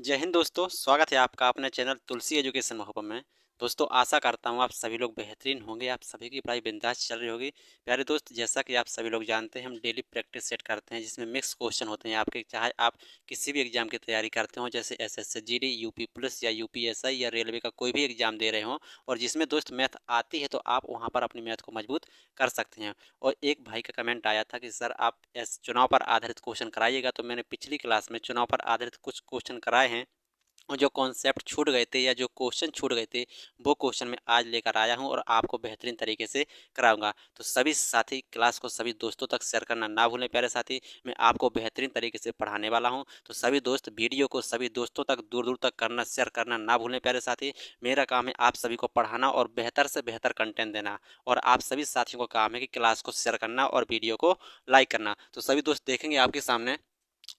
जय हिंद दोस्तों, स्वागत है आपका अपने चैनल तुलसी एजुकेशन मोहब्बत में। दोस्तों आशा करता हूँ आप सभी लोग बेहतरीन होंगे, आप सभी की पढ़ाई बिंदास चल रही होगी। प्यारे दोस्त, जैसा कि आप सभी लोग जानते हैं हम डेली प्रैक्टिस सेट करते हैं जिसमें मिक्स क्वेश्चन होते हैं आपके, चाहे आप किसी भी एग्जाम की तैयारी करते हो जैसे एसएससी जीडी, यूपी पुलिस या यूपीएसआई या रेलवे का कोई भी एग्जाम दे रहे हो और जिसमें दोस्त मैथ आती है तो आप वहाँ पर अपनी मैथ को मजबूत कर सकते हैं। और एक भाई का कमेंट आया था कि सर आप चुनाव पर आधारित क्वेश्चन कराइएगा, तो मैंने पिछली क्लास में चुनाव पर आधारित कुछ क्वेश्चन कराए हैं और जो कॉन्सेप्ट छूट गए थे या जो क्वेश्चन छूट गए थे वो क्वेश्चन मैं आज लेकर आया हूं और आपको बेहतरीन तरीके से कराऊंगा। तो सभी साथी क्लास को सभी दोस्तों तक शेयर करना ना भूलें। प्यारे साथी, मैं आपको बेहतरीन तरीके से पढ़ाने वाला हूं, तो सभी दोस्त वीडियो को सभी दोस्तों तक दूर दूर तक करना, शेयर करना ना भूलें। प्यारे साथी, मेरा काम है आप सभी को पढ़ाना और बेहतर से बेहतर कंटेंट देना, और आप सभी साथियों का काम है कि क्लास को शेयर करना और वीडियो को लाइक करना। तो सभी दोस्त देखेंगे आपके सामने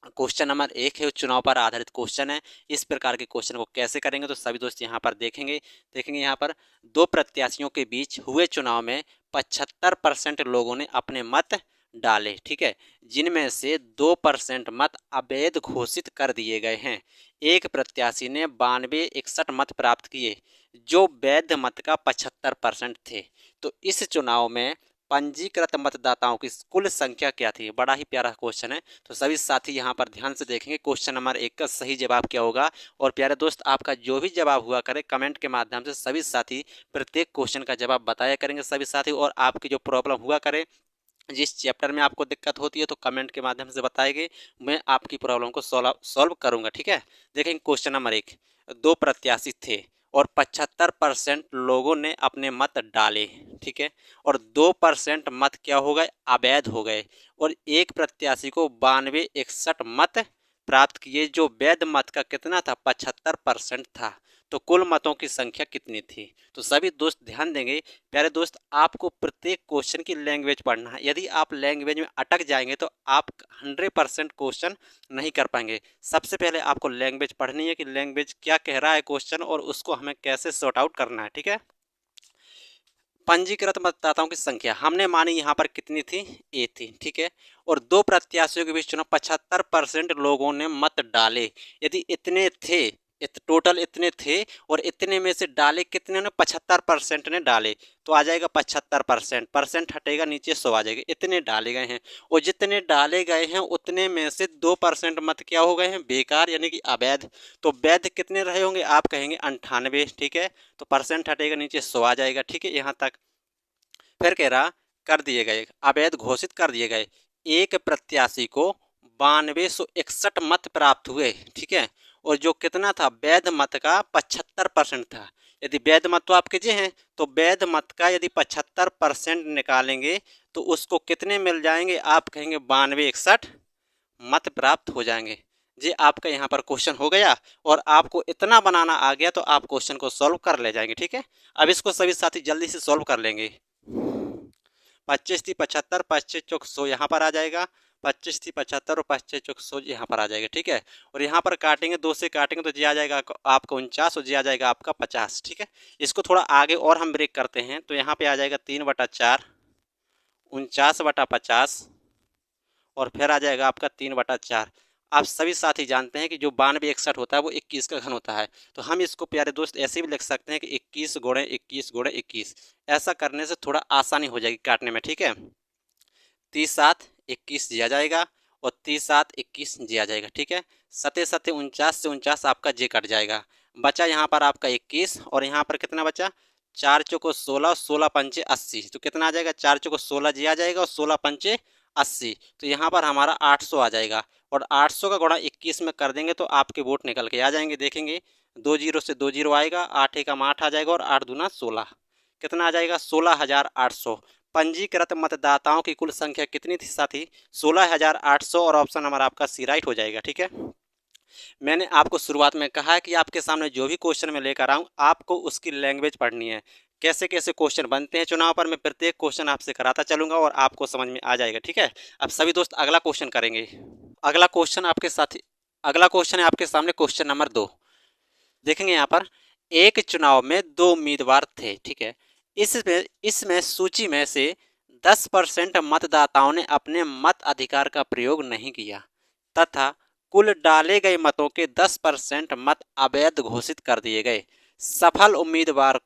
क्वेश्चन नंबर 1 है, चुनाव पर आधारित क्वेश्चन है। इस प्रकार के क्वेश्चन को कैसे करेंगे तो सभी दोस्त यहाँ पर देखेंगे यहाँ पर दो प्रत्याशियों के बीच हुए चुनाव में 75% लोगों ने अपने मत डाले, ठीक है, जिनमें से 2% मत अवैध घोषित कर दिए गए हैं। एक प्रत्याशी ने 92-61 मत प्राप्त किए जो वैध मत का 75% थे। तो इस चुनाव में पंजीकृत मतदाताओं की कुल संख्या क्या थी? बड़ा ही प्यारा क्वेश्चन है, तो सभी साथी यहाँ पर ध्यान से देखेंगे क्वेश्चन नंबर 1 का सही जवाब क्या होगा। और प्यारे दोस्त, आपका जो भी जवाब हुआ करे कमेंट के माध्यम से सभी साथी प्रत्येक क्वेश्चन का जवाब बताया करेंगे सभी साथी। और आपकी जो प्रॉब्लम हुआ करे, जिस चैप्टर में आपको दिक्कत होती है, तो कमेंट के माध्यम से बताएंगे, मैं आपकी प्रॉब्लम को सॉल्व करूंगा, ठीक है। देखेंगे क्वेश्चन नंबर 1, दो प्रत्याशी थे और 75% लोगों ने अपने मत डाले, ठीक है, और 2% मत क्या हो गए? अवैध हो गए। और एक प्रत्याशी को 92-61 मत प्राप्त किए जो वैध मत का कितना था? 75% था। तो कुल मतों की संख्या कितनी थी? तो सभी दोस्त ध्यान देंगे। प्यारे दोस्त, आपको प्रत्येक क्वेश्चन की लैंग्वेज पढ़ना है। यदि आप लैंग्वेज में अटक जाएंगे तो आप 100% क्वेश्चन नहीं कर पाएंगे। सबसे पहले आपको लैंग्वेज पढ़नी है कि लैंग्वेज क्या कह रहा है क्वेश्चन, और उसको हमें कैसे सॉर्ट आउट करना है, ठीक है। पंजीकृत मतदाताओं की संख्या हमने मानी यहाँ पर कितनी थी? ए थी, ठीक है। और दो प्रत्याशियों के बीच चुनाव 75% लोगों ने मत डाले। यदि इतने थे, टोटल इतने थे और इतने में से डाले कितने ने? 75% ने डाले। तो आ जाएगा 75%, परसेंट हटेगा नीचे 100 आ जाएगा। इतने डाले गए हैं और जितने डाले गए हैं उतने में से 2% मत क्या हो गए हैं? बेकार, यानी कि अवैध। तो वैध कितने रहे होंगे? आप कहेंगे 98, ठीक है। तो परसेंट हटेगा नीचे 100 आ जाएगा, ठीक है, यहाँ तक। फिर कह रहा कर दिए गए, अवैध घोषित कर दिए गए। एक प्रत्याशी को 9261 मत प्राप्त हुए, ठीक है, और जो कितना था? वैध मत का 75% था। यदि वैध मत तो आपके जे हैं, तो वैध मत का यदि 75% निकालेंगे तो उसको कितने मिल जाएंगे? आप कहेंगे 9261 मत प्राप्त हो जाएंगे। जी, आपका यहाँ पर क्वेश्चन हो गया और आपको इतना बनाना आ गया तो आप क्वेश्चन को सॉल्व कर ले जाएंगे, ठीक है। अब इसको सभी साथी जल्दी से सॉल्व कर लेंगे। 25 थी 75, 25 चौक 100 यहाँ पर आ जाएगा। 25 थी 75 और 25 चौक 100 यहाँ पर आ जाएगा, ठीक है। और यहाँ पर काटेंगे, 2 से काटेंगे तो जी आ जाएगा आपका 49 और जी आ जाएगा आपका 50, ठीक है। इसको थोड़ा आगे और हम ब्रेक करते हैं तो यहाँ पे आ जाएगा 3/4, 49/50 और फिर आ जाएगा आपका 3/4। आप सभी साथी जानते हैं कि जो 9261 होता है वो 21 का घन होता है। तो हम इसको प्यारे दोस्त ऐसे भी लिख सकते हैं कि 21 × 21 × 21। ऐसा करने से थोड़ा आसानी हो जाएगी काटने में, ठीक है। 30×7 = 21 दिया जाएगा और 30×7 = 21 दिया जाएगा, ठीक है। सते सते 49 से 49 आपका जे कट जाएगा। बचा यहाँ पर आपका 21 और यहाँ पर कितना बचा? 4 चौको 16, 16 पंचे 80। तो कितना आ जाएगा? 4 चौको 16 जी आ जाएगा और 16 पंचे 80। तो यहाँ पर हमारा 800 आ जाएगा और 800 का गुणा 21 में कर देंगे तो आपके वोट निकल के आ जाएंगे। देखेंगे 2 जीरो से 2 जीरो आएगा, 8 एकम 8 आ जाएगा और 8 दूना 16। कितना आ जाएगा? 16,800। पंजीकृत मतदाताओं की कुल संख्या कितनी थी साथी? 16,800 और ऑप्शन नंबर आपका सी राइट हो जाएगा, ठीक है। मैंने आपको शुरुआत में कहा है कि आपके सामने जो भी क्वेश्चन मैं लेकर आऊँ आपको उसकी लैंग्वेज पढ़नी है। कैसे कैसे क्वेश्चन बनते हैं चुनाव पर, मैं प्रत्येक क्वेश्चन आपसे कराता चलूंगा और आपको समझ में आ जाएगा, ठीक है। अब सभी दोस्त अगला क्वेश्चन करेंगे। अगला क्वेश्चन आपके साथ अगला क्वेश्चन है आपके सामने, क्वेश्चन नंबर 2। देखेंगे यहाँ पर एक चुनाव में 2 उम्मीदवार थे, ठीक है। इसमें सूची में से 10% मतदाताओं ने अपने मत अधिकार का प्रयोग नहीं किया तथा कुल डाले गए मतों के 10% मत अवैध घोषित कर दिए गए। सफल उम्मीदवार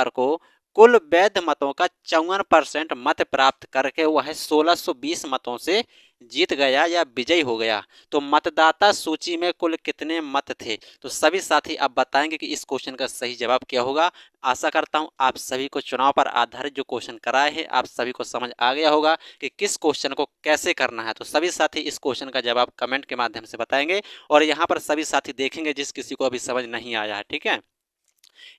को कुल वैध मतों का 54% मत प्राप्त करके वह 1620 मतों से जीत गया या विजयी हो गया। तो मतदाता सूची में कुल कितने मत थे? तो सभी साथी अब बताएंगे कि इस क्वेश्चन का सही जवाब क्या होगा। आशा करता हूं आप सभी को चुनाव पर आधारित जो क्वेश्चन कराए हैं आप सभी को समझ आ गया होगा कि किस क्वेश्चन को कैसे करना है। तो सभी साथी इस क्वेश्चन का जवाब कमेंट के माध्यम से बताएंगे और यहाँ पर सभी साथी देखेंगे जिस किसी को अभी समझ नहीं आया है। ठीक है,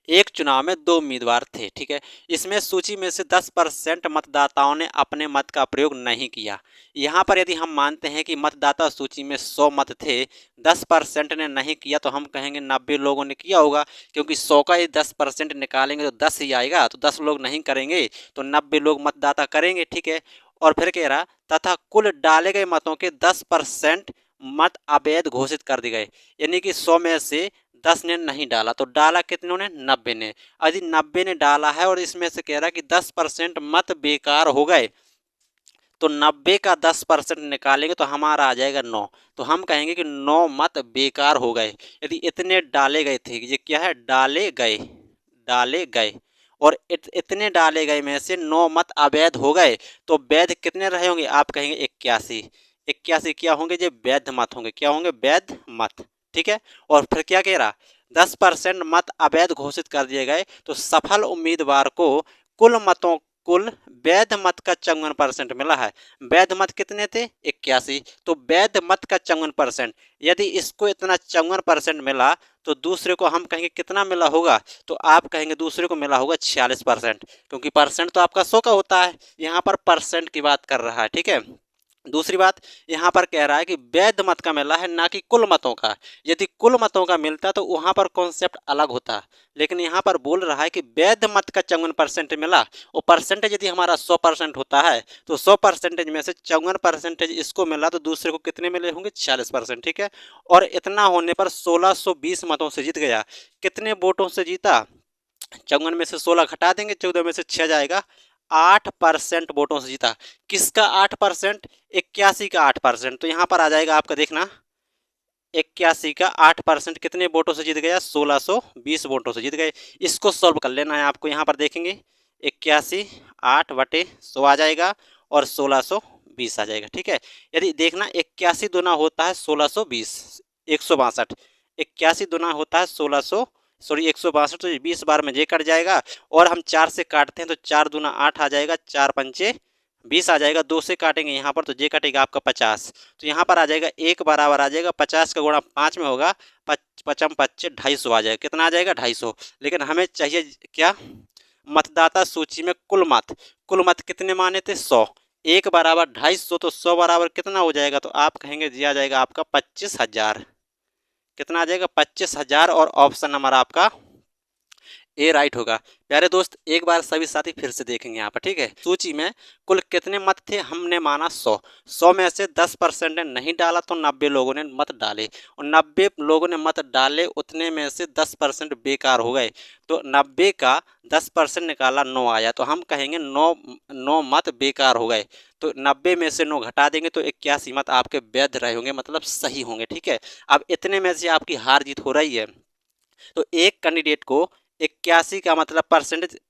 एक चुनाव में 2 उम्मीदवार थे। ठीक है, इसमें सूची में से 10% मतदाताओं ने अपने मत का प्रयोग नहीं किया। यहाँ पर यदि हम मानते हैं कि मतदाता सूची में 100 मत थे, 10% ने नहीं किया, तो हम कहेंगे 90 लोगों ने किया होगा, क्योंकि 100 का यदि 10% निकालेंगे तो 10 ही आएगा। तो 10 लोग नहीं करेंगे तो 90 लोग मतदाता करेंगे। ठीक है, और फिर कह रहा तथा कुल डाले गए मतों के 10% मत अवैध घोषित कर दिए गए, यानी कि 100 में से 10 ने नहीं डाला। तो डाला कितनों ने? 90 ने। यदि 90 ने डाला है और इसमें से कह रहा है कि 10% मत बेकार हो गए, तो 90 का 10% निकालेंगे तो हमारा आ जाएगा 9। तो हम कहेंगे कि 9 मत बेकार हो गए। यदि इतने डाले गए थे, ये क्या है? डाले गए और इतने डाले गए में से 9 मत अवैध हो गए, तो वैध कितने रहे होंगे? आप कहेंगे 81। 81 क्या होंगे? ये वैध मत होंगे। क्या होंगे? वैध मत। ठीक है, और फिर क्या कह रहा? 10% मत अवैध घोषित कर दिए गए, तो सफल उम्मीदवार को कुल वैध मत का 54% मिला है। वैध मत कितने थे? 81। तो वैध मत का 54%, यदि इसको इतना 54% मिला तो दूसरे को हम कहेंगे कितना मिला होगा? तो आप कहेंगे दूसरे को मिला होगा 46%, क्योंकि परसेंट तो आपका 100 का होता है, यहाँ पर परसेंट की बात कर रहा है। ठीक है, दूसरी बात यहाँ पर कह रहा है कि वैध मत का मिला है, ना कि कुल मतों का। यदि कुल मतों का मिलता तो वहाँ पर कॉन्सेप्ट अलग होता, लेकिन यहाँ पर बोल रहा है कि वैध मत का 54% मिला। और परसेंटेज यदि हमारा 100% होता है तो 100% में से 54% इसको मिला, तो दूसरे को कितने मिले होंगे? 46%। ठीक है, और इतना होने पर 1620 मतों से जीत गया। कितने वोटों से जीता? 54 में से 16 घटा देंगे, 14 में से 6 जाएगा, 8% वोटों से जीता। किसका 8%? 81 का 8%। तो यहाँ पर आ जाएगा आपका, देखना, 81 का 8% कितने वोटों से जीत गया? 1620 वोटों से जीत गए। इसको सॉल्व कर लेना है आपको। यहाँ पर देखेंगे 81 8/100 आ जाएगा और 1620 आ जाएगा। ठीक है, यदि देखना 81 दूना होता है 1620, 162। 81 दूना होता है 162, तो 20 बार में जे कट जाएगा और हम 4 से काटते हैं तो 4 दूना 8 आ जाएगा, 4 पंचे 20 आ जाएगा। 2 से काटेंगे यहाँ पर तो जे कटेगा आपका 50। तो यहाँ पर आ जाएगा 1 बराबर आ जाएगा 50 का गुणा 5 में होगा, 55 25 250 आ जाएगा। कितना आ जाएगा? 250। लेकिन हमें चाहिए क्या? मतदाता सूची में कुल मत कितने माने थे? 100। 1 बराबर 250, तो 100 बराबर कितना हो जाएगा? तो आप कहेंगे जी आ जाएगा आपका 25,000। कितना आ जाएगा? 25,000। और ऑप्शन नंबर आपका ए राइट होगा। प्यारे दोस्त, एक बार सभी साथी फिर से देखेंगे यहाँ पर। ठीक है, सूची में कुल कितने मत थे? हमने माना 100। 100 में से 10% ने नहीं डाला तो 90 लोगों ने मत डाले, और 90 लोगों ने मत डाले, उतने में से 10% बेकार हो गए। तो 90 का 10% निकाला, 9 आया। तो हम कहेंगे 9 मत बेकार हो गए। तो 90 में से 9 घटा देंगे तो 81 मत आपके वैध रहे होंगे, मतलब सही होंगे। ठीक है, अब इतने में से आपकी हार जीत हो रही है, तो एक कैंडिडेट को 81 का मतलब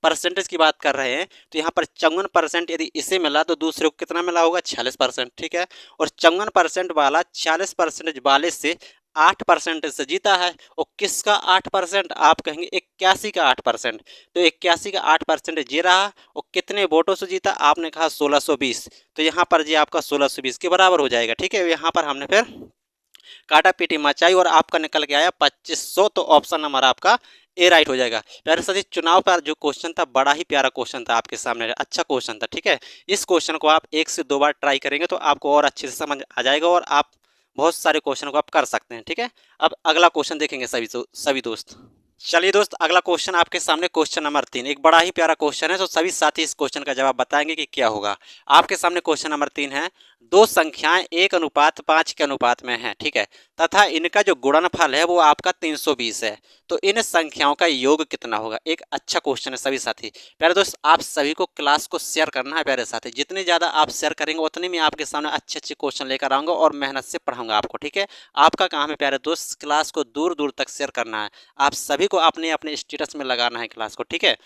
परसेंटेज की बात कर रहे हैं, तो यहाँ पर 54% यदि इसे मिला तो दूसरे को कितना मिला होगा? 46%। ठीक है, और 54% वाला 46% वाले से 8% से जीता है। और किसका 8%? आप कहेंगे 81 का 8%। तो 81 का 8% ये रहा। और कितने वोटों से जीता? आपने कहा 1620। तो यहाँ पर जी आपका 1620 के बराबर हो जाएगा। ठीक है, यहाँ पर हमने फिर काटा पीटी मचाई और आपका निकल के आया 2500। तो ऑप्शन नंबर आपका ए राइट हो जाएगा। प्यारे साथी, चुनाव पर जो क्वेश्चन था बड़ा ही प्यारा क्वेश्चन था आपके सामने, अच्छा क्वेश्चन था। ठीक है, इस क्वेश्चन को आप 1 से 2 बार ट्राई करेंगे तो आपको और अच्छे से समझ आ जाएगा और आप बहुत सारे क्वेश्चन को आप कर सकते हैं। ठीक है, अब अगला क्वेश्चन देखेंगे सभी दोस्त। चलिए दोस्त, अगला क्वेश्चन आपके सामने, क्वेश्चन नंबर 3। एक बड़ा ही प्यारा क्वेश्चन है, तो सभी साथी इस क्वेश्चन का जवाब बताएंगे कि क्या होगा। आपके सामने क्वेश्चन नंबर 3 है, दो संख्याएं 1:5 के अनुपात में हैं। ठीक है, तथा इनका जो गुणनफल है वो आपका 320 है। तो इन संख्याओं का योग कितना होगा? एक अच्छा क्वेश्चन है सभी साथी। प्यारे दोस्त, आप सभी को क्लास को शेयर करना है प्यारे साथी। जितने ज़्यादा आप शेयर करेंगे उतने में आपके सामने अच्छे अच्छे क्वेश्चन लेकर आऊँगा और मेहनत से पढ़ाऊँगा आपको, ठीक है। आपका काम है प्यारे दोस्त क्लास को दूर दूर तक शेयर करना है। आप सभी को अपने अपने स्टेटस में लगाना है क्लास को, ठीक है।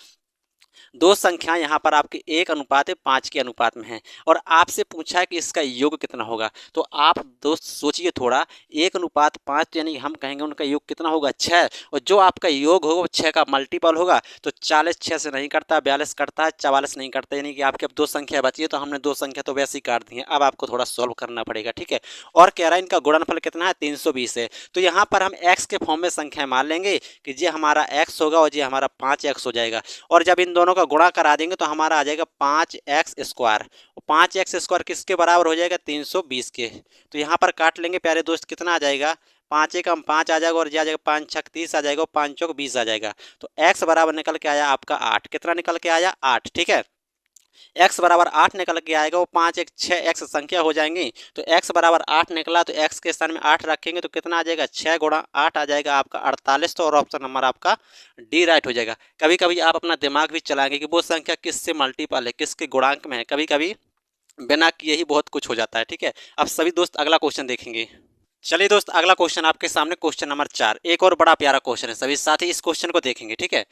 दो संख्या यहाँ पर आपकी 1:5 के अनुपात में है और आपसे पूछा है कि इसका योग कितना होगा। तो आप दोस्त सोचिए थोड़ा, 1:5 यानी हम कहेंगे उनका योग कितना होगा? 6। और जो आपका योग होगा वो 6 का मल्टीपल होगा। तो 40 6 से नहीं कटता, 42 कटता है, 44 नहीं कटता, यानी कि आपकी अब दो संख्या बची है। तो हमने दो संख्या तो वैसे ही काट दी है, अब आपको थोड़ा सॉल्व करना पड़ेगा, ठीक है। और कह रहा है इनका गुणनफल कितना है? 320 है। तो यहाँ पर हम एक्स के फॉर्म में संख्या मान लेंगे कि ये हमारा एक्स होगा और ये हमारा 5x हो जाएगा। और जब इन दोनों का गुणा करा देंगे तो हमारा आ जाएगा 5x²। 5x² किसके बराबर हो जाएगा? 320 के। तो यहाँ पर काट लेंगे प्यारे दोस्त, कितना आ जाएगा? 5 एकम 5 आ जाएगा और ये आ जाएगा 5 छक 30 आ जाएगा और 5 चौक 20 आ जाएगा। तो x बराबर निकल के आया आपका 8। कितना निकल के आया? 8, ठीक है। x बराबर 8 निकल के आएगा, वो 5 1 6 x संख्या हो जाएंगी। तो x बराबर 8 निकला तो x के स्थान में 8 रखेंगे तो कितना आ जाएगा? 6 गुणा 8 आ जाएगा आपका 48। तो और ऑप्शन नंबर आपका डी राइट हो जाएगा। कभी कभी आप अपना दिमाग भी चलाएंगे कि वो संख्या किससे मल्टीपल है, किसके गुणांक में है। कभी कभी बिना किए ही बहुत कुछ हो जाता है, ठीक है। अब सभी दोस्त अगला क्वेश्चन देखेंगे। चलिए दोस्त, अगला क्वेश्चन आपके सामने, क्वेश्चन नंबर 4। एक और बड़ा प्यारा क्वेश्चन है, सभी साथी इस क्वेश्चन को देखेंगे, ठीक है।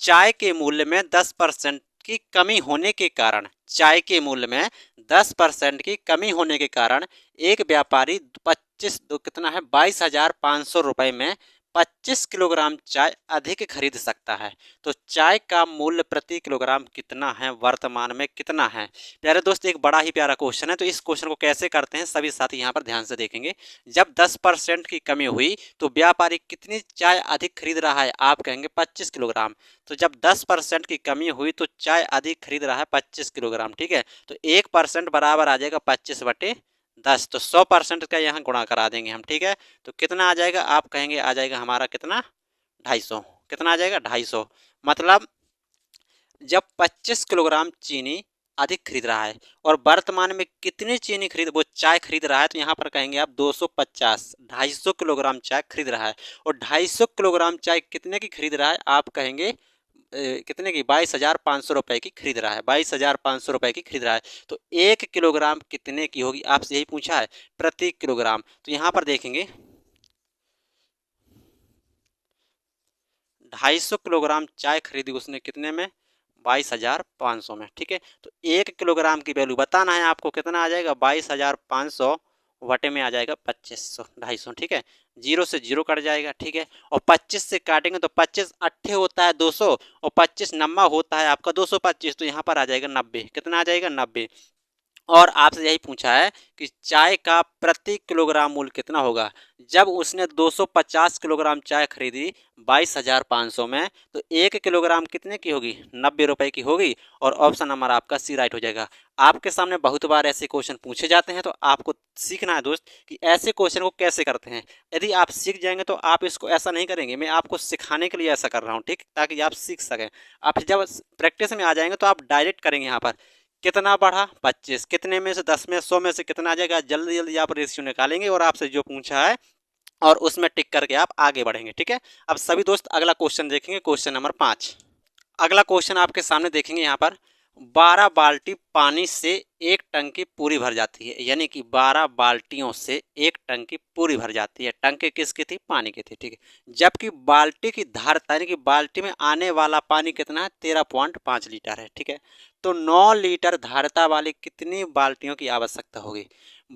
चाय के मूल्य में 10% की कमी होने के कारण, चाय के मूल्य में 10% की कमी होने के कारण एक व्यापारी 25 कितना है 22,500 रुपए में 25 किलोग्राम चाय अधिक खरीद सकता है। तो चाय का मूल्य प्रति किलोग्राम कितना है, वर्तमान में कितना है? प्यारे दोस्त, एक बड़ा ही प्यारा क्वेश्चन है। तो इस क्वेश्चन को कैसे करते हैं सभी साथी यहाँ पर ध्यान से देखेंगे। जब 10% की कमी हुई तो व्यापारी कितनी चाय अधिक खरीद रहा है? आप कहेंगे 25 किलोग्राम। तो जब 10% की कमी हुई तो चाय अधिक खरीद रहा है 25 किलोग्राम, ठीक है। तो 1% बराबर आ जाएगा 25/10। तो 100% का यहाँ गुणा करा देंगे हम, ठीक है। तो कितना आ जाएगा? आप कहेंगे आ जाएगा हमारा कितना? 250। कितना आ जाएगा? 250। मतलब जब 25 किलोग्राम चीनी अधिक खरीद रहा है और वर्तमान में कितनी चीनी खरीद वो चाय खरीद रहा है, तो यहाँ पर कहेंगे आप 250, 250 किलोग्राम चाय खरीद रहा है। और 250 किलोग्राम चाय कितने की खरीद रहा है? आप कहेंगे कितने की? 22,500 रुपए की खरीद रहा है। 22,500 रुपए की खरीद रहा है। तो 1 किलोग्राम कितने की होगी? आपसे यही पूछा है, प्रति किलोग्राम। तो यहाँ पर देखेंगे 250 किलोग्राम चाय खरीदी उसने कितने में? 22,500 में, ठीक है। तो 1 किलोग्राम की वैल्यू बताना है आपको, कितना आ जाएगा? 22,500 वटे में आ जाएगा 2500, 250, ठीक है। 0 से 0 कट जाएगा, ठीक है। और 25 से काटेंगे तो 25 अट्ठे होता है 200 और 25 नम्मा होता है आपका 225। तो यहाँ पर आ जाएगा 90। कितना आ जाएगा? 90। और आपसे यही पूछा है कि चाय का प्रति किलोग्राम मूल्य कितना होगा? जब उसने 250 किलोग्राम चाय खरीदी 22,500 में, तो 1 किलोग्राम कितने की होगी? 90 रुपए की होगी। और ऑप्शन नंबर आपका सी राइट हो जाएगा। आपके सामने बहुत बार ऐसे क्वेश्चन पूछे जाते हैं, तो आपको सीखना है दोस्त कि ऐसे क्वेश्चन को कैसे करते हैं। यदि आप सीख जाएंगे तो आप इसको ऐसा नहीं करेंगे, मैं आपको सिखाने के लिए ऐसा कर रहा हूँ, ठीक, ताकि आप सीख सकें। आप जब प्रैक्टिस में आ जाएंगे तो आप डायरेक्ट करेंगे। यहाँ पर कितना बढ़ा? 25। कितने में से? 10 में 100 में से कितना आ जाएगा? जल्दी जल्दी आप रेशियो निकालेंगे और आपसे जो पूछा है और उसमें टिक करके आप आगे बढ़ेंगे, ठीक है। अब सभी दोस्त अगला क्वेश्चन देखेंगे, क्वेश्चन नंबर 5। अगला क्वेश्चन आपके सामने देखेंगे। यहाँ पर 12 बाल्टी पानी से एक टंकी पूरी भर जाती है, यानी कि 12 बाल्टियों से एक टंकी पूरी भर जाती है। टंकी किसकी थी? पानी की थी, ठीक है। जबकि बाल्टी की धारता यानी कि बाल्टी में आने वाला पानी कितना है? 13.5 लीटर है, ठीक है। तो 9 लीटर धारता वाली कितनी बाल्टियों की आवश्यकता होगी?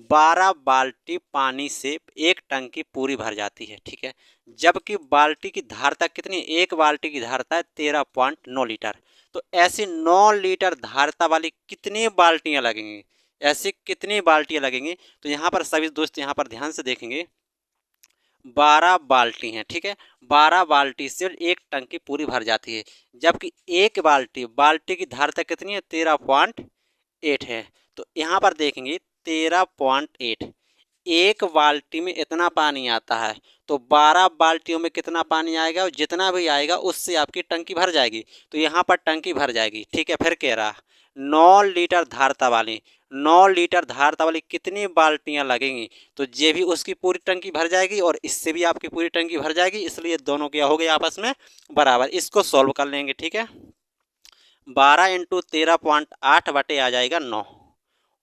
12 बाल्टी पानी से एक टंकी पूरी भर जाती है, ठीक है। जबकि बाल्टी की धारता कितनी? एक बाल्टी की धारता है 13.9 लीटर। तो ऐसी 9 लीटर धारता वाली कितनी बाल्टियां लगेंगी? ऐसी कितनी बाल्टियां लगेंगी? तो यहाँ पर सभी दोस्त यहाँ पर ध्यान से देखेंगे, 12 बाल्टी हैं, ठीक है। 12 बाल्टी से एक टंकी पूरी भर जाती है। जबकि एक बाल्टी बाल्टी की धारता कितनी है? 13.8 है। तो यहाँ पर देखेंगे 13.8, एक बाल्टी में इतना पानी आता है तो 12 बाल्टियों में कितना पानी आएगा? और जितना भी आएगा उससे आपकी टंकी भर जाएगी। तो यहाँ पर टंकी भर जाएगी, ठीक है। फिर कह रहा 9 लीटर धारता वाली, 9 लीटर धारता वाली कितनी बाल्टियां लगेंगी। तो ये भी उसकी पूरी टंकी भर जाएगी और इससे भी आपकी पूरी टंकी भर जाएगी, इसलिए दोनों क्या हो गए आपस में बराबर। इसको सॉल्व कर लेंगे, ठीक है। 12 इंटू 13.8 बटे आ जाएगा 9।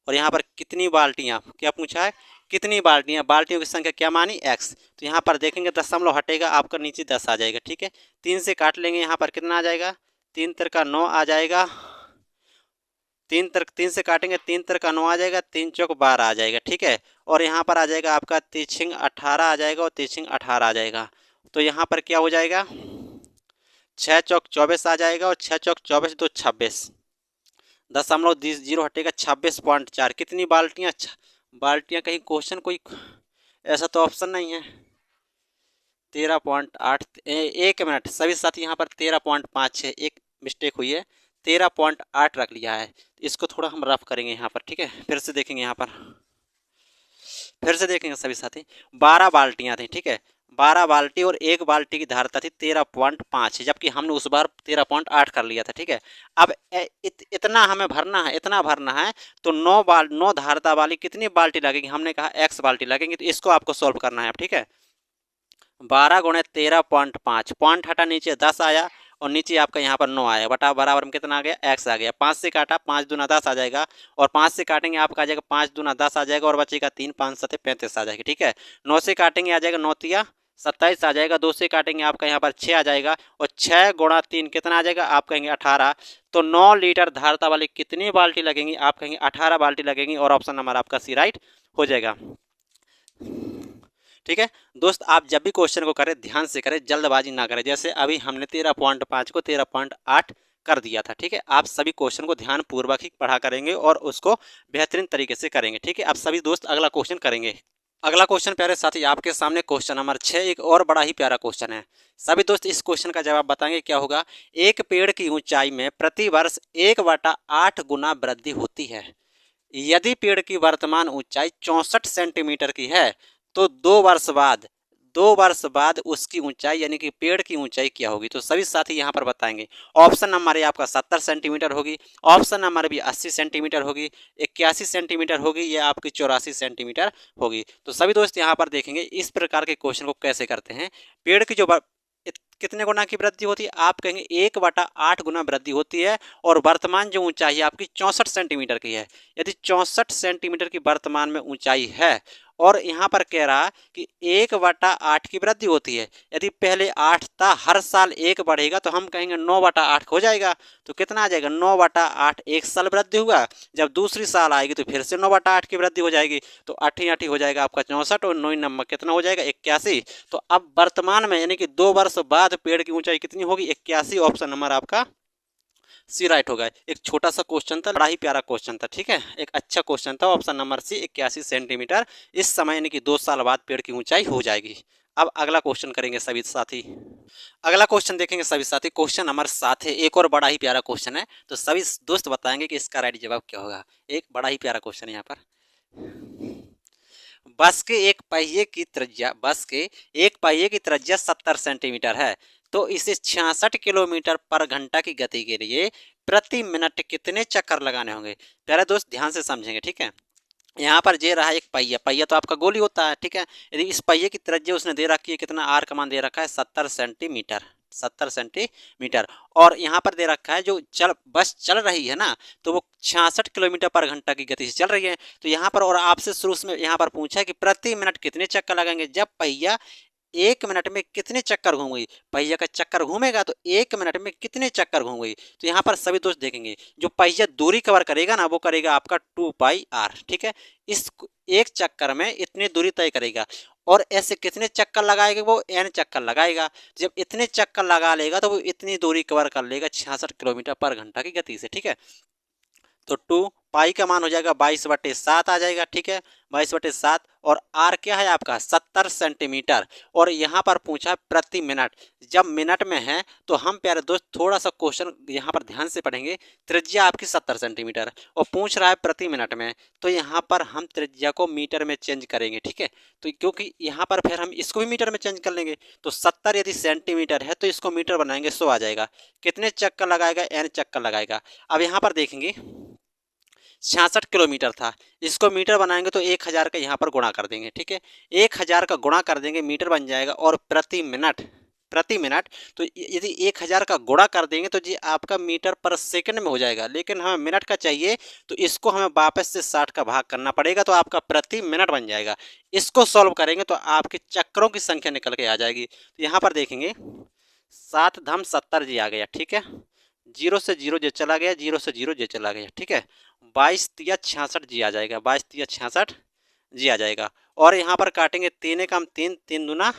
और यहाँ पर कितनी बाल्टियाँ क्या पूछा है, कितनी बाल्टियाँ, बाल्टियों की संख्या क्या मानी x। तो यहाँ पर देखेंगे दशमलव हटेगा आपका, नीचे 10 आ जाएगा, ठीक है। 3 से काट लेंगे, यहाँ पर कितना आ जाएगा, 3 तिर का 9 आ जाएगा। 3 से काटेंगे, 3 तिर का 9 आ जाएगा, 3 चौक 12 आ जाएगा, ठीक है। और यहाँ पर आ जाएगा आपका 3 18 आ जाएगा और 3 18 आ जाएगा। तो यहाँ पर क्या हो जाएगा, 6 चौक 24 आ जाएगा और 6 चौक 24 तो 26, दशमलव 0 हटेगा 26.4। कितनी बाल्टियाँ, बाल्टियाँ कहीं क्वेश्चन कोई ऐसा तो ऑप्शन नहीं है। 13.8, 1 मिनट सभी साथी, यहाँ पर 13.56 एक मिस्टेक हुई है, 13.8 रख लिया है। इसको थोड़ा हम रफ करेंगे यहाँ पर, ठीक है। फिर से देखेंगे, यहाँ पर फिर से देखेंगे सभी साथी, 12 बाल्टियाँ थी, ठीक है। 12 बाल्टी और एक बाल्टी की धारता थी 13.5, जबकि हमने उस बार 13.8 कर लिया था, ठीक है। अब इतना हमें भरना है, इतना भरना है। तो 9 धारता वाली कितनी बाल्टी लगेगी, हमने कहा x बाल्टी लगेंगी। तो इसको आपको सॉल्व करना है, ठीक है। 12 गुणे 13.5, पॉइंट हटा नीचे 10 आया और नीचे आपका यहाँ पर 9 आया, बटा बराबर में कितना आ गया, x आ गया। 5 से काटा, 5 दूना 10 आ जाएगा और 5 से काटेंगे आपका आ जाएगा 5 दूना 10 आ जाएगा और बचेगा 3, 5 7 35 आ जाएगी, ठीक है। 9 से काटेंगे आ जाएगा 9 तिया 27 आ जाएगा। 2 से काटेंगे आपका यहाँ पर 6 आ जाएगा और 6 गुणा 3 कितना आ जाएगा, आप कहेंगे 18। तो 9 लीटर धारता वाली कितनी बाल्टी लगेंगी, आप कहेंगे 18 बाल्टी लगेंगी और ऑप्शन नंबर आपका सी राइट हो जाएगा, ठीक है। दोस्त आप जब भी क्वेश्चन को करें ध्यान से करें, जल्दबाजी ना करें। जैसे अभी हमने 13.5 को 13.8 कर दिया था, ठीक है। आप सभी क्वेश्चन को ध्यान पूर्वक ही पढ़ा करेंगे और उसको बेहतरीन तरीके से करेंगे, ठीक है। आप सभी दोस्त अगला क्वेश्चन करेंगे। अगला क्वेश्चन प्यारे साथी आपके सामने क्वेश्चन नंबर 6, एक और बड़ा ही प्यारा क्वेश्चन है। सभी दोस्त इस क्वेश्चन का जवाब बताएंगे क्या होगा। एक पेड़ की ऊंचाई में प्रति वर्ष 1/8 गुना वृद्धि होती है। यदि पेड़ की वर्तमान ऊंचाई 64 सेंटीमीटर की है तो 2 वर्ष बाद उसकी ऊंचाई यानी कि पेड़ की ऊंचाई क्या होगी। तो सभी साथी यहाँ पर बताएंगे। ऑप्शन नंबर ए आपका 70 सेंटीमीटर होगी, ऑप्शन नंबर बी 80 सेंटीमीटर होगी, 81 सेंटीमीटर होगी या आपकी 84 सेंटीमीटर होगी। तो सभी दोस्त यहाँ पर देखेंगे इस प्रकार के क्वेश्चन को कैसे करते हैं। पेड़ की जो कितने गुना की वृद्धि होती है, आप कहेंगे 1/8 गुना वृद्धि होती है और वर्तमान जो ऊंचाई है आपकी 64 सेंटीमीटर की है। यदि 64 सेंटीमीटर की वर्तमान में ऊंचाई है और यहाँ पर कह रहा कि 1/8 की वृद्धि होती है, यदि पहले 8 था, हर साल 1 बढ़ेगा तो हम कहेंगे 9/8 हो जाएगा। तो कितना आ जाएगा, 9/8 एक साल वृद्धि हुआ। जब दूसरी साल आएगी तो फिर से 9/8 की वृद्धि हो जाएगी। तो 8 हो जाएगा आपका 64 और 9 नंबर कितना हो जाएगा, 81। तो अब वर्तमान में यानी कि 2 वर्ष बाद पेड़ की ऊंचाई कितनी होगी, 81। ऑप्शन नंबर आपका सी राइट होगा। एक छोटा सा क्वेश्चन था, बड़ा ही प्यारा क्वेश्चन था, ठीक है। एक अच्छा क्वेश्चन था। ऑप्शन नंबर सी 81 सेंटीमीटर इस समय यानी कि 2 साल बाद पेड़ की ऊंचाई हो जाएगी। अब अगला क्वेश्चन करेंगे सभी साथी। अगला क्वेश्चन देखेंगे सभी साथी, क्वेश्चन नंबर 7 है। एक और बड़ा ही प्यारा क्वेश्चन है। तो सभी दोस्त बताएंगे कि इसका राइट जवाब क्या होगा। एक बड़ा ही प्यारा क्वेश्चन है यहाँ पर। बस के एक पहिए की त्रिज्या 70 सेंटीमीटर है। तो इसे 66 किलोमीटर पर घंटा की गति के लिए प्रति मिनट कितने चक्कर लगाने होंगे। प्यारे दोस्त ध्यान से समझेंगे, ठीक है। यहाँ पर जे रहा एक पहिया तो आपका गोली होता है, ठीक है। यदि इस पहिए की त्रिज्या उसने दे रखी है, कितना आर का मान दे रखा है 70 सेंटीमीटर और यहाँ पर दे रखा है जो बस चल रही है ना, तो वो 66 किलोमीटर पर घंटा की गति से चल रही है। तो यहाँ पर और आपसे शुरू में यहाँ पर पूछा है कि प्रति मिनट कितने चक्कर लगाएंगे। जब पहिया 1 मिनट में कितने चक्कर घूमेगी, पहिया का चक्कर घूमेगा तो 1 मिनट में कितने चक्कर घूमेगी। तो यहाँ पर सभी दोस्त देखेंगे जो पहिया दूरी कवर करेगा ना, वो करेगा आपका 2πr, ठीक है। इस एक चक्कर में इतनी दूरी तय करेगा और ऐसे कितने चक्कर लगाएगा, वो n चक्कर लगाएगा। जब इतने चक्कर लगा लेगा तो वो इतनी दूरी कवर कर लेगा 66 किलोमीटर पर घंटा की गति से, ठीक है। तो 2 पाई का मान हो जाएगा 22/7 आ जाएगा, ठीक है। 22/7 और आर क्या है आपका 70 सेंटीमीटर और यहाँ पर पूछा प्रति मिनट। जब मिनट में है तो हम प्यारे दोस्त थोड़ा सा क्वेश्चन यहाँ पर ध्यान से पढ़ेंगे। त्रिज्या आपकी 70 सेंटीमीटर और पूछ रहा है प्रति मिनट में, तो यहाँ पर हम त्रिज्या को मीटर में चेंज करेंगे, ठीक है। तो क्योंकि यहाँ पर फिर हम इसको भी मीटर में चेंज कर लेंगे। तो 70 यदि सेंटीमीटर है तो इसको मीटर बनाएंगे, 100 आ जाएगा। कितने चक्कर लगाएगा, n चक्कर लगाएगा। अब यहाँ पर देखेंगे 66 किलोमीटर था। इसको मीटर बनाएंगे तो 1000 का यहाँ पर गुणा कर देंगे, ठीक है। 1000 का गुणा कर देंगे, मीटर बन जाएगा। और प्रति मिनट तो यदि 1000 का गुणा कर देंगे तो जी आपका मीटर पर सेकंड में हो जाएगा, लेकिन हमें मिनट का चाहिए तो इसको हमें वापस से 60 का भाग करना पड़ेगा, तो आपका प्रति मिनट बन जाएगा। इसको सॉल्व करेंगे तो आपके चक्रों की संख्या निकल के आ जाएगी। तो यहाँ पर देखेंगे 7×70 जी आ गया, ठीक है। 0 से 0 जे चला गया, 0 से 0 जे चला गया, ठीक है। 22×3 = 66 जी आ जाएगा, 22×3 = 66 जी आ जाएगा। और यहाँ पर काटेंगे 3 एकम 3, 3 दूना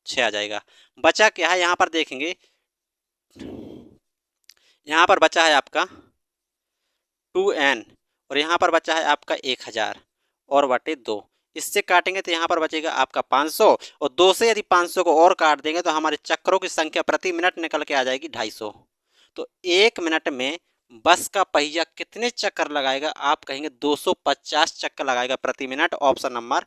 6 आ जाएगा। बचा क्या है यहाँ पर देखेंगे, यहाँ पर बचा है आपका 2n और यहाँ पर बचा है आपका 1000 और बटे 2। इससे काटेंगे तो यहाँ पर बचेगा आपका 500 और 2 से यदि 500 को और काट देंगे तो हमारे चक्रों की संख्या प्रति मिनट निकल के आ जाएगी 250। तो 1 मिनट में बस का पहिया कितने चक्कर लगाएगा? आप कहेंगे 250 चक्कर लगाएगा प्रति minute. Option number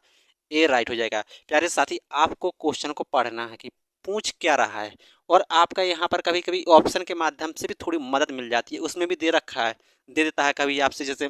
A right हो जाएगा। प्यारे साथी, आपको क्वेश्चन को पढ़ना है कि पूछ क्या रहा है, और आपका यहाँ पर कभी कभी ऑप्शन के माध्यम से भी थोड़ी मदद मिल जाती है, उसमें भी दे रखा है, दे देता है कभी आपसे। जैसे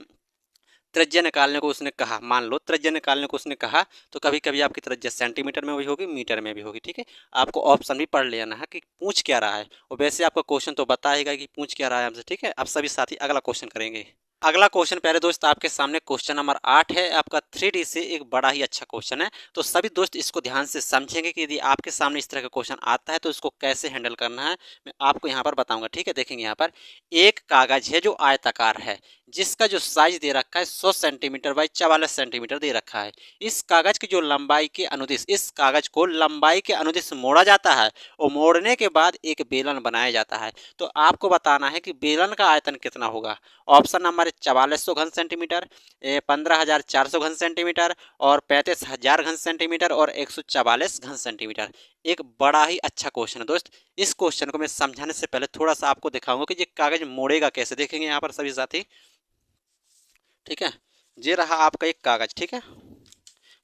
त्रिज्या निकालने को उसने कहा, मान लो त्रिज्या निकालने को उसने कहा, तो कभी कभी आपकी त्रिज्या सेंटीमीटर में भी होगी, मीटर में भी होगी, ठीक है। आपको ऑप्शन भी पढ़ लेना है कि पूछ क्या रहा है, और वैसे आपका क्वेश्चन तो बताएगा कि पूछ क्या रहा है हमसे, ठीक है। अब सभी साथी अगला क्वेश्चन करेंगे। अगला क्वेश्चन प्यारे दोस्त आपके सामने क्वेश्चन नंबर 8 है, आपका 3D से एक बड़ा ही अच्छा क्वेश्चन है। तो सभी दोस्त इसको ध्यान से समझेंगे कि यदि आपके सामने इस तरह का क्वेश्चन आता है तो इसको कैसे हैंडल करना है, मैं आपको यहाँ पर बताऊंगा, ठीक है। देखेंगे यहाँ पर एक कागज है जो आयताकार है, जिसका जो साइज दे रखा है 100 सेंटीमीटर बाई 44 सेंटीमीटर दे रखा है। इस कागज की जो लंबाई के अनुदिश, इस कागज को लंबाई के अनुदिश मोड़ा जाता है और मोड़ने के बाद एक बेलन बनाया जाता है। तो आपको बताना है कि बेलन का आयतन कितना होगा। ऑप्शन नंबर 4400 घन सेंटीमीटर, 15400 घन सेंटीमीटर और 35000 घन सेंटीमीटर और 144 घन सेंटीमीटर। एक बड़ा ही अच्छा क्वेश्चन है दोस्त। इस क्वेश्चन को मैं समझाने से पहले थोड़ा सा आपको दिखाऊंगा कि ये कागज मोड़ेगा कैसे। देखेंगे यहाँ पर सभी साथी, ठीक है। ये रहा आपका एक कागज, ठीक है।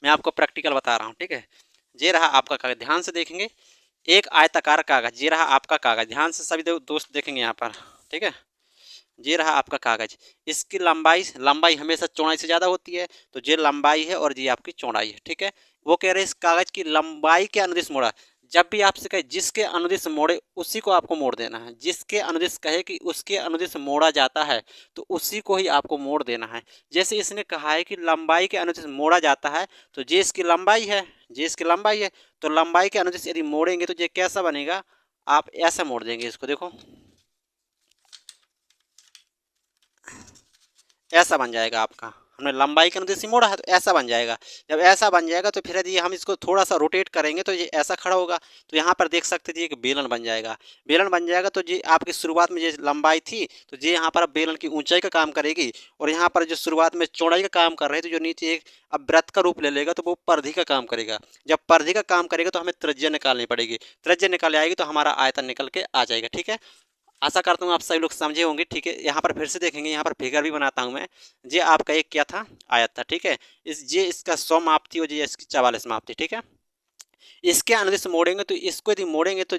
मैं आपको प्रैक्टिकल बता रहा हूँ, ठीक है। ये रहा आपका कागज, ध्यान से देखेंगे, एक आयताकार कागज। ये रहा आपका कागज, ध्यान से सभी दोस्त देखेंगे यहाँ पर, ठीक है। ये रहा आपका कागज, इसकी लंबाई हमेशा चौड़ाई से ज़्यादा होती है, तो ये लंबाई है और ये आपकी चौड़ाई है, ठीक है। वो कह रहे हैं इस कागज की लंबाई के अनुदिश मोड़ा। जब भी आपसे कहे जिसके अनुदिश मोड़े उसी को आपको मोड़ देना है। जिसके अनुदिश कहे कि उसके अनुदिश मोड़ा जाता है तो उसी को ही आपको मोड़ देना है। जैसे इसने कहा है कि लंबाई के अनुदिश मोड़ा जाता है, तो ये इसकी लंबाई है, ये इसकी लंबाई है, तो लंबाई के अनुदिश यदि मोड़ेंगे तो ये कैसा बनेगा? आप ऐसा मोड़ देंगे इसको, देखो ऐसा बन जाएगा आपका। हमने लंबाई के अनुदेश मोड़ा है तो ऐसा बन जाएगा। जब ऐसा बन जाएगा तो फिर यदि हम इसको थोड़ा सा रोटेट करेंगे तो ये ऐसा खड़ा होगा। तो यहाँ पर देख सकते थे एक बेलन बन जाएगा। बेलन बन जाएगा तो ये आपकी शुरुआत में ये लंबाई थी तो ये यहाँ पर अब बेलन की ऊंचाई का काम करेगी, और यहाँ पर जो शुरुआत में चौड़ाई का काम कर रहे थे जो नीचे एक अब वृत्त का रूप ले लेगा तो वो परिधि का काम करेगा। जब परिधि का काम करेगा तो हमें त्रिज्या निकालनी पड़ेगी। त्रिज्या निकाल आएगी तो हमारा आयतन निकल के आ जाएगा, ठीक है। आशा करता हूँ आप सभी लोग समझे होंगे, ठीक है। यहाँ पर फिर से देखेंगे, यहाँ पर फिगर भी बनाता हूँ मैं। ये आपका एक क्या था? आयत था, ठीक है। ये इसका 100 माप थी और ये इसकी 44 माप थी, ठीक है। इसके अनुदिश मोड़ेंगे तो इसको यदि मोड़ेंगे तो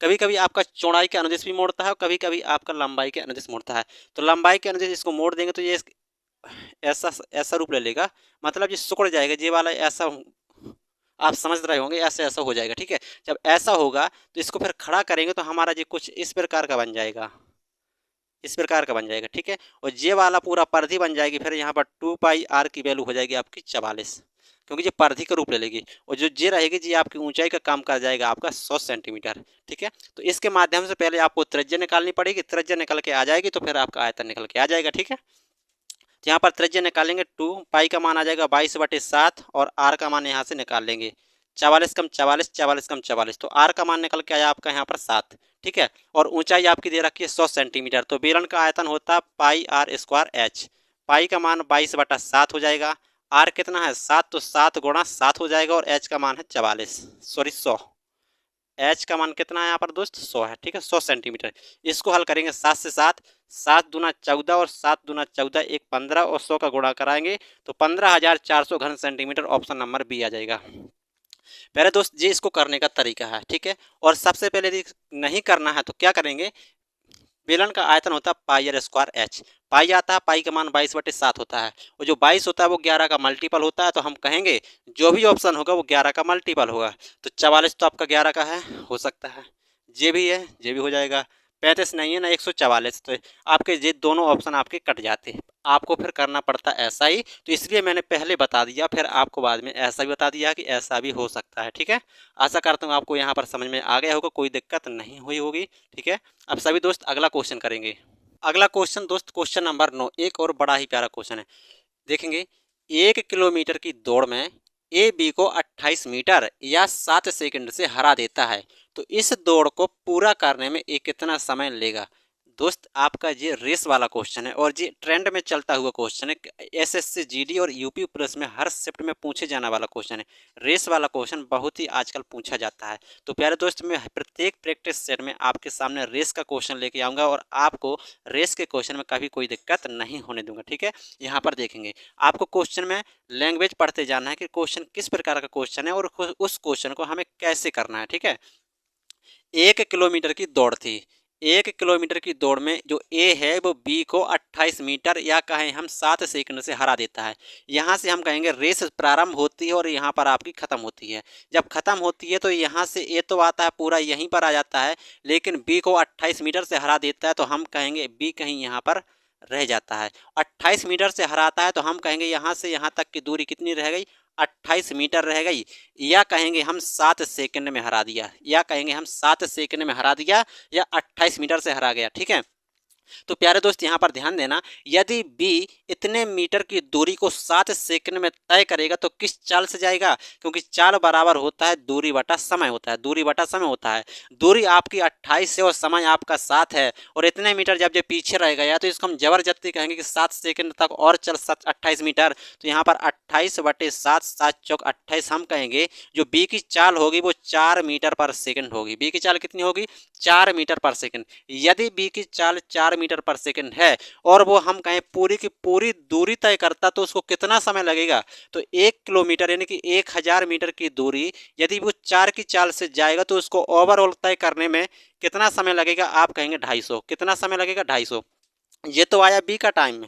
कभी कभी आपका चौड़ाई के अनुदिश भी मोड़ता है और कभी कभी आपका लंबाई के अनुदिश मोड़ता है। तो लंबाई के अनुदिश इसको मोड़ देंगे तो ये ऐसा ऐसा रूप ले लेगा, मतलब ये सिकुड़ जाएगा। ये वाला ऐसा, आप समझ रहे होंगे, ऐसे ऐसा हो जाएगा, ठीक है। जब ऐसा होगा तो इसको फिर खड़ा करेंगे तो हमारा ये कुछ इस प्रकार का बन जाएगा, इस प्रकार का बन जाएगा, ठीक है। और ये वाला पूरा परिधि बन जाएगी। फिर यहाँ पर 2πr की वैल्यू हो जाएगी आपकी 44, क्योंकि ये परिधि का रूप ले लेगी। और जो ये रहेगी जी आपकी ऊंचाई का काम कर जाएगा आपका 100 सेंटीमीटर, ठीक है। तो इसके माध्यम से पहले आपको त्रिज्या निकालनी पड़ेगी। त्रिज्या निकल के आ जाएगी तो फिर आपका आयतन निकल के आ जाएगा, ठीक है। तो यहाँ पर त्रिज्या निकालेंगे, 2π का मान आ जाएगा 22/7 और r का मान यहाँ से निकाल लेंगे। 44 कम 44, 44 कम 44, तो r का मान निकल के आया आपका यहाँ पर 7, ठीक है। और ऊंचाई आपकी दे रखी है 100 सेंटीमीटर। तो बेलन का आयतन होता है πr²h। पाई का मान 22/7 हो जाएगा। r कितना है? 7, तो 7 गुणा 7 हो जाएगा और h का मान है 44, सॉरी 100। h का मान कितना है यहाँ पर दोस्त? 100 है, ठीक है, 100 सेंटीमीटर। इसको हल करेंगे 7 से 7, 7 दूना 14 और 7 दूना 14 एक 15 और 100 का गुणा कराएंगे तो 15400 घन सेंटीमीटर। ऑप्शन नंबर बी आ जाएगा। पहले दोस्त ये इसको करने का तरीका है, ठीक है। और सबसे पहले यदि नहीं करना है तो क्या करेंगे, बेलन का आयतन होता है पाई आर स्क्वायर एच। पाई आता है, पाई का मान 22/7 होता है, और जो 22 होता है वो 11 का मल्टीपल होता है, तो हम कहेंगे जो भी ऑप्शन होगा वो 11 का मल्टीपल होगा। तो 44 तो आपका 11 का है, हो सकता है। जे भी है, जे भी हो जाएगा। 35 नहीं है ना 144, तो आपके ये दोनों ऑप्शन आपके कट जाते हैं। आपको फिर करना पड़ता है ऐसा ही, तो इसलिए मैंने पहले बता दिया, फिर आपको बाद में ऐसा भी बता दिया कि ऐसा भी हो सकता है। ठीक है, आशा करता हूँ आपको यहाँ पर समझ में आ गया होगा, कोई दिक्कत नहीं हुई होगी। ठीक है, अब सभी दोस्त अगला क्वेश्चन करेंगे। अगला क्वेश्चन दोस्त, क्वेश्चन नंबर 9, एक और बड़ा ही प्यारा क्वेश्चन है। देखेंगे, 1 किलोमीटर की दौड़ में ए बी को 28 मीटर या 7 सेकंड से हरा देता है, तो इस दौड़ को पूरा करने में ये कितना समय लेगा। दोस्त आपका ये रेस वाला क्वेश्चन है, और ये ट्रेंड में चलता हुआ क्वेश्चन है। एसएससी जीडी और यूपी प्रेस में हर शिफ्ट में पूछे जाने वाला क्वेश्चन है। रेस वाला क्वेश्चन बहुत ही आजकल पूछा जाता है। तो प्यारे दोस्त, मैं प्रत्येक प्रैक्टिस सेट में आपके सामने रेस का क्वेश्चन लेके आऊँगा, और आपको रेस के क्वेश्चन में कभी कोई दिक्कत नहीं होने दूंगा। ठीक है, यहाँ पर देखेंगे, आपको क्वेश्चन में लैंग्वेज पढ़ते जाना है कि क्वेश्चन किस प्रकार का क्वेश्चन है और उस क्वेश्चन को हमें कैसे करना है। ठीक है, 1 किलोमीटर की दौड़ थी। 1 किलोमीटर की दौड़ में जो ए है वो बी को 28 मीटर या कहें हम 7 सेकंड से हरा देता है। यहाँ से हम कहेंगे रेस प्रारंभ होती है और यहाँ पर आपकी ख़त्म होती है। जब ख़त्म होती है तो यहाँ से ए तो आता है पूरा यहीं पर आ जाता है, लेकिन बी को 28 मीटर से हरा देता है, तो हम कहेंगे बी कहीं यहाँ पर रह जाता है। 28 मीटर से हराता है तो हम कहेंगे यहाँ से यहाँ तक की दूरी कितनी रह गई, 28 मीटर रह गई। या कहेंगे हम 7 सेकंड में हरा दिया, या कहेंगे हम 7 सेकंड में हरा दिया, या 28 मीटर से हरा गया। ठीक है, तो प्यारे दोस्त यहाँ पर ध्यान देना, यदि बी इतने मीटर की दूरी को 7 सेकंड में तय करेगा तो किस चाल से जाएगा, क्योंकि चाल बराबर होता है दूरी बटा समय होता है, दूरी बटा समय होता है। दूरी आपकी 28 है और समय आपका 7 है, और इतने मीटर जब ये पीछे रह गया तो इसको हम जबरदस्ती कहेंगे कि 7 सेकंड तक और चल 28 मीटर। तो यहाँ पर 28/7, 7 चौक 28 हम कहेंगे जो बी की चाल होगी वो 4 मीटर पर सेकंड होगी। बी की चाल कितनी होगी, 4 मीटर पर सेकंड। यदि बी की चाल 4 मीटर पर सेकंड है और वो हम कहें पूरी की पूरी दूरी तय करता, तो उसको कितना समय लगेगा, तो 1 किलोमीटर यानी कि 1000 मीटर की दूरी यदि वो 4 की चाल से जाएगा तो उसको ओवरऑल तय करने में कितना समय लगेगा, आप कहेंगे 250। कितना समय लगेगा, 250। ये तो आया बी का टाइम,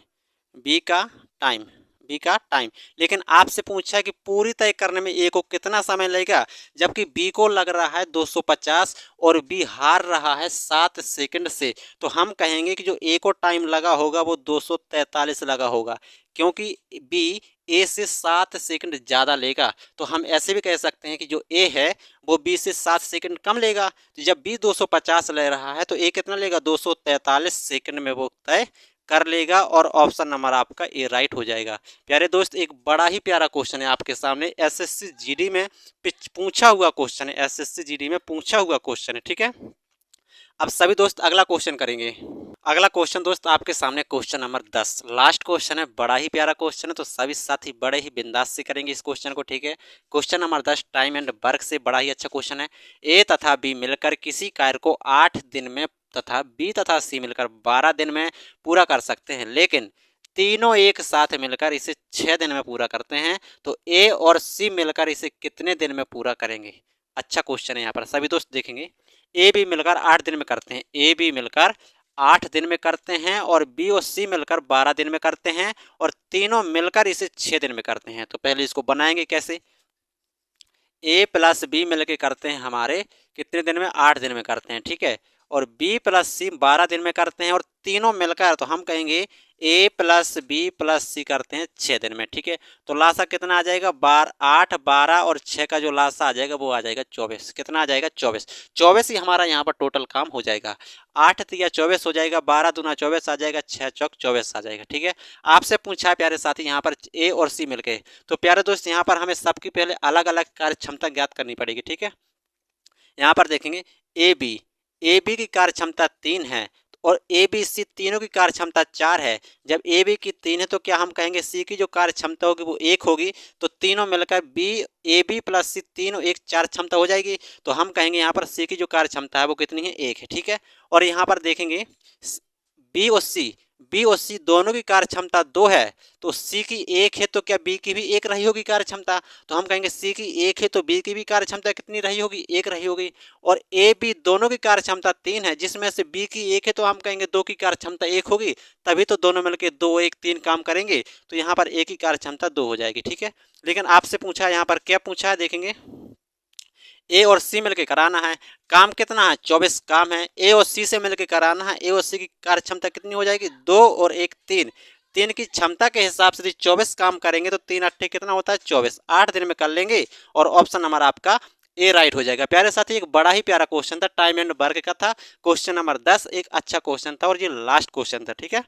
बी का टाइम, बी का टाइम। लेकिन आपसे पूछा है कि पूरी तय करने में ए को कितना समय लगेगा, जबकि बी को लग रहा है 250 और बी हार रहा है 7 सेकंड से। तो हम कहेंगे कि जो ए को टाइम लगा होगा वो 243 लगा होगा, क्योंकि बी ए से 7 सेकंड ज़्यादा लेगा। तो हम ऐसे भी कह सकते हैं कि जो ए है वो बी से 7 सेकंड कम लेगा। तो जब बी 250 ले रहा है तो ए कितना लेगा, 243 सेकंड में वो तय कर लेगा, और ऑप्शन नंबर आपका ए राइट हो जाएगा। प्यारे दोस्त, एक बड़ा ही प्यारा क्वेश्चन है आपके सामने, एसएससी जीडी में पूछा हुआ क्वेश्चन है, एसएससी जीडी में पूछा हुआ क्वेश्चन है। ठीक है, अब सभी दोस्त अगला क्वेश्चन करेंगे। अगला क्वेश्चन दोस्त आपके सामने क्वेश्चन नंबर 10, लास्ट क्वेश्चन है, बड़ा ही प्यारा क्वेश्चन है, तो सभी साथी बड़े ही बिंदास से करेंगे इस क्वेश्चन को। ठीक है, question number 10 time and work से बड़ा ही अच्छा क्वेश्चन है। ए तथा बी मिलकर किसी कार्य को 8 दिन में तथा बी तथा सी मिलकर 12 दिन में पूरा कर सकते हैं, लेकिन तीनों एक साथ मिलकर इसे 6 दिन में पूरा करते हैं, तो ए और सी मिलकर इसे कितने दिन में पूरा करेंगे। अच्छा क्वेश्चन है, यहाँ पर सभी दोस्त देखेंगे, ए बी मिलकर 8 दिन में करते हैं, ए बी मिलकर 8 दिन में करते हैं, और बी और सी मिलकर 12 दिन में करते हैं, और तीनों मिलकर इसे 6 दिन में करते हैं। तो पहले इसको बनाएंगे कैसे, ए प्लस बी मिलकर करते हैं हमारे कितने दिन में, 8 दिन में करते हैं। ठीक है, और बी प्लस सी 12 दिन में करते हैं, और तीनों मिलकर तो हम कहेंगे ए प्लस बी प्लस सी करते हैं 6 दिन में। ठीक है, तो लासा कितना आ जाएगा, 8, 12 और 6 का जो लासा आ जाएगा वो आ जाएगा 24। कितना आ जाएगा, 24। 24 ही हमारा यहाँ पर टोटल काम हो जाएगा। 8 तिया 24 हो जाएगा, 12 दूना 24 आ जाएगा, 6 चौक 24 आ जाएगा। ठीक है, आपसे पूछा है प्यारे साथी यहाँ पर ए और सी मिलके, तो प्यारे दोस्त यहाँ पर हमें सबकी पहले अलग अलग कार्य क्षमता ज्ञात करनी पड़ेगी। ठीक है, यहाँ पर देखेंगे ए बी की कार्य क्षमता 3 है, और ए बी सी तीनों की कार्य क्षमता 4 है। जब ए बी की 3 है तो क्या हम कहेंगे सी की जो कार्य क्षमता होगी वो 1 होगी, तो तीनों मिलकर बी ए बी प्लस सी तीनों एक 4 क्षमता हो जाएगी, तो हम कहेंगे यहाँ पर सी की जो कार्य क्षमता है वो कितनी है, 1 है। ठीक है, और यहाँ पर देखेंगे बी और सी बी और सी दोनों की कार्य क्षमता 2 है, तो सी की 1 है तो क्या बी की भी 1 रही होगी कार्य क्षमता। तो हम कहेंगे सी की 1 है तो बी की भी कार्य क्षमता कितनी रही होगी, 1 रही होगी। और ए बी दोनों की कार्य क्षमता 3 है, जिसमें से बी की 1 है तो हम कहेंगे 2 की कार्य क्षमता 1 होगी, तभी तो दोनों मिलकर 2 1 3 काम करेंगे। तो यहाँ पर ए की कार्य क्षमता 2 हो जाएगी, ठीक है। लेकिन आपसे पूछा है यहाँ पर क्या पूछा है, देखेंगे ए और सी मिलकर कराना है, काम कितना है 24 काम है, ए और सी से मिलकर कराना है, ए और सी की कार्य क्षमता कितनी हो जाएगी 2 और 1 3। 3 की क्षमता के हिसाब से 24 काम करेंगे तो 3 अट्ठे कितना होता है 24, 8 दिन में कर लेंगे और ऑप्शन हमारा आपका ए राइट हो जाएगा। प्यारे साथी एक बड़ा ही प्यारा क्वेश्चन था, टाइम एंड वर्क का था, क्वेश्चन नंबर 10 एक अच्छा क्वेश्चन था और ये लास्ट क्वेश्चन था, ठीक है।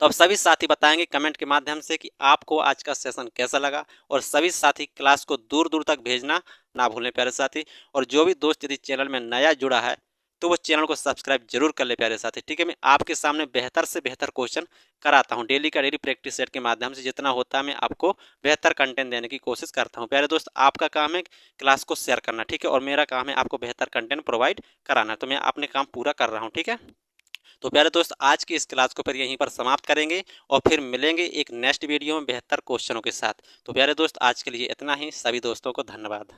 तो अब सभी साथी बताएंगे कमेंट के माध्यम से कि आपको आज का सेशन कैसा लगा, और सभी साथी क्लास को दूर दूर तक भेजना ना भूलें प्यारे साथी। और जो भी दोस्त यदि चैनल में नया जुड़ा है तो वो चैनल को सब्सक्राइब जरूर कर ले प्यारे साथी, ठीक है। मैं आपके सामने बेहतर से बेहतर क्वेश्चन कराता हूँ, डेली का डेली प्रैक्टिस सेट के माध्यम से जितना होता है मैं आपको बेहतर कंटेंट देने की कोशिश करता हूँ। प्यारे दोस्त आपका काम है क्लास को शेयर करना, ठीक है, और मेरा काम है आपको बेहतर कंटेंट प्रोवाइड कराना, तो मैं अपने काम पूरा कर रहा हूँ, ठीक है। तो प्यारे दोस्त आज की इस क्लास को फिर यहीं पर समाप्त करेंगे और फिर मिलेंगे एक नेक्स्ट वीडियो में बेहतर क्वेश्चनों के साथ। तो प्यारे दोस्त आज के लिए इतना ही, सभी दोस्तों को धन्यवाद।